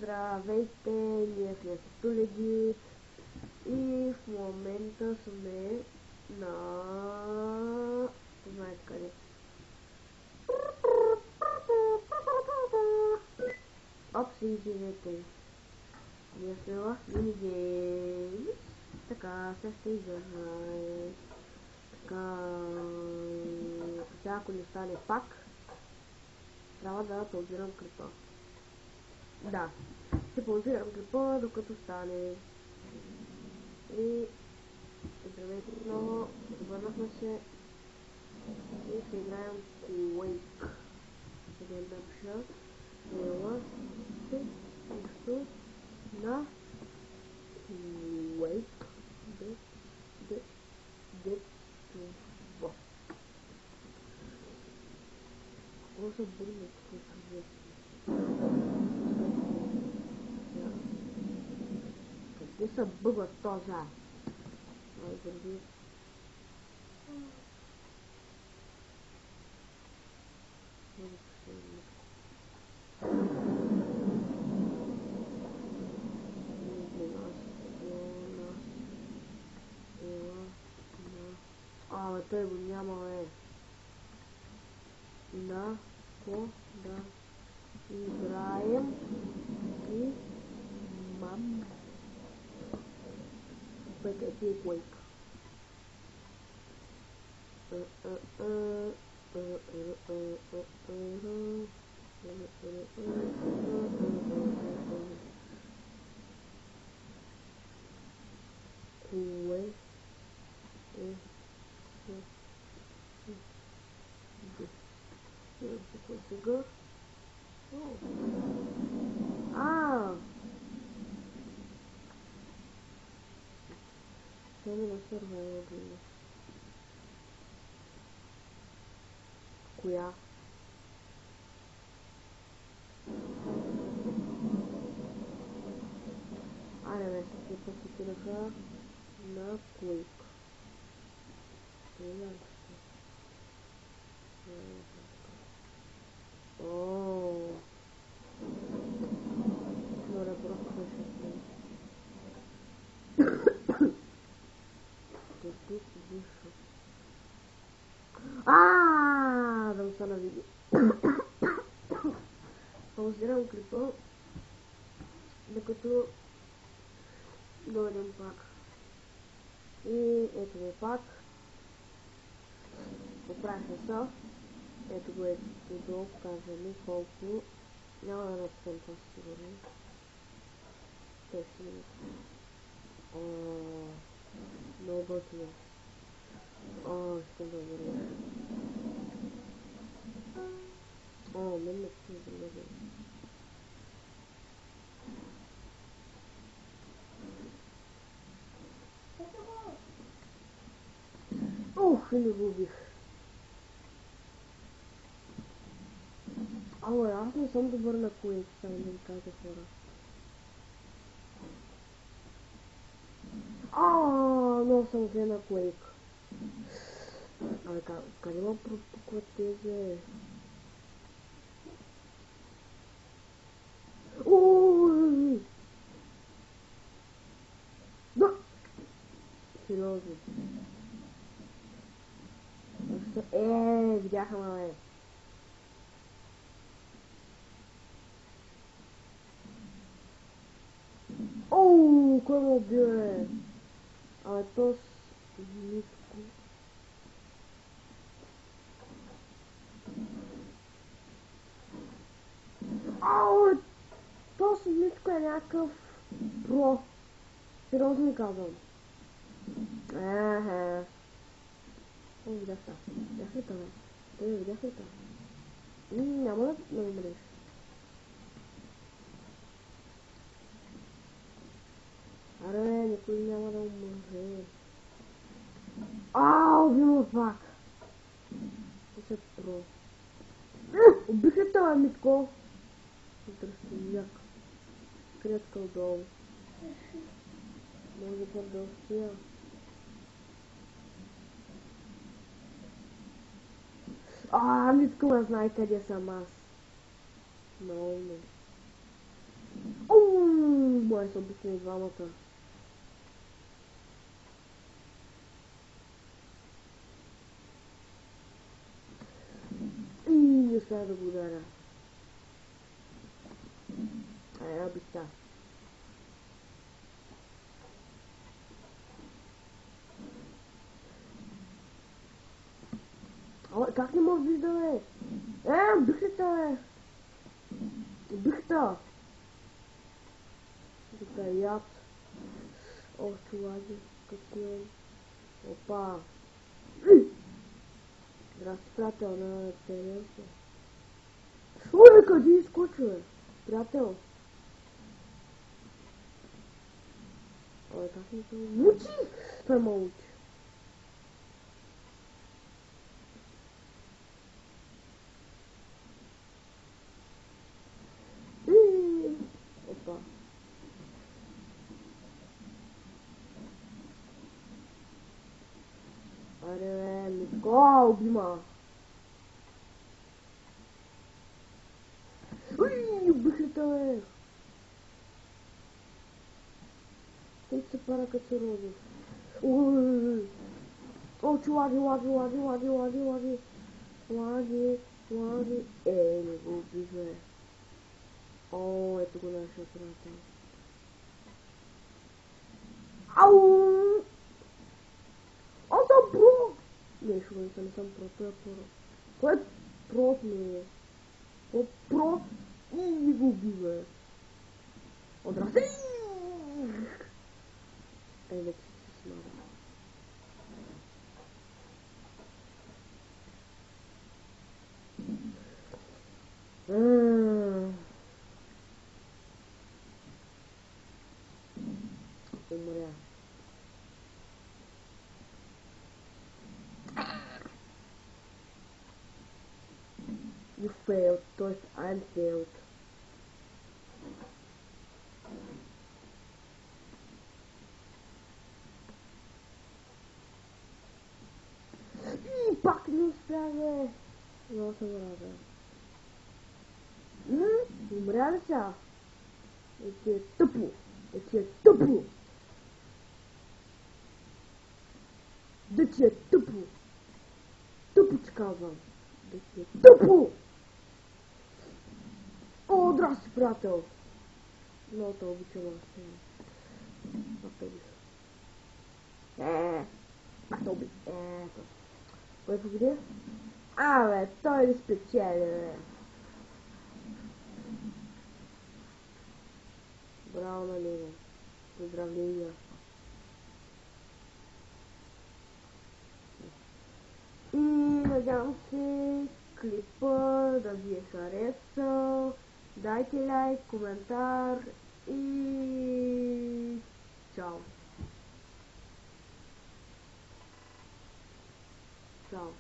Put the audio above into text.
Здравейте, ние сме Стулеги и в момента сме на... знаете къде. Опс, извинете. Ние сме в Minigame. Така, сега ще играем. Така... сега ако не стане пак, трябва да паузирам клипа. Да, ще паузирам клипа докато стане. И здравейте отново, върнахме се и ще играем Quake. Ще да напиша ела се нещо на Quake детство. Какво са бъдне такива? Къде са бъгват този? Ай, гърди. Той го няма, на ко да играем и мам PKP Quake. Сега. Ще ми на сървайва гледа. Коя? Аре бе, се посетираха на Quake. Ооо. Моля, просто ще тук виша. Да му стана видео. Паузирам клипа, докато дойдем пак. И ето го пак. Поправихме се. Ето го е отдолу, показваме колко. Няма да написам това сигурно. 5 минути. Много готино. Ще да върна. Мен не се върна. Не го убих. Аз не съм добър на Quake, сега да ви кажа хора. Много съм зле на Quake. Къде ма пропукват тези? Да! Сериозно. Видяха ме. Кой ме убил, то с нитко. То с нитко е някакъв про. Сериозно ми казвам. Видях това. Видях ли това? Видях ли това? Няма да умреш. Аре, никой няма да умре. Убил пак. Това е про. Убих ли това, Митко? Тръстияк. Клетка отдолу. Може да успия. Митко ме знае къде съм аз. Много. май са обичани двамата. И не успях да го ударя. Я бихта. Как не мога вижда, бе? Бихта, бе! Бихта! Тук е яд. Ох, чулади, късмен. Опа! Здрасти, приятел, на целия се. Ой, къде изкочи, бе? Приятел. Ой, как не се учи? Той ме учи. Опа. Аре, Митко, убима. Убих ли те, бе? Тъй се пара като се роди. О, чулади. Лади. Не го убих, бе. О, ето го нашия приятел. Ау! Аз съм про! Нещо не съм про, той е про. Кой е про ми е? О, про! И не го убих, бе. Отрасти! Вече се смага. Умря. You failed, т.е. I'm failed. И пак не успях, бе. Много съм рада. Умря ли сега? Да ти е тъпо. Да ти е тъпо. Тъпо ти казвам. Да ти е тъпо. О, здрасти, приятел. Много те обичам аз. Пак те обичам. Пак те обичам. Кой победи? Бе, той ли спечели, бе? Браво на него. Поздравления. И надявам се клипа да ви е харесал. Дайте лайк, коментар и чао. Чао.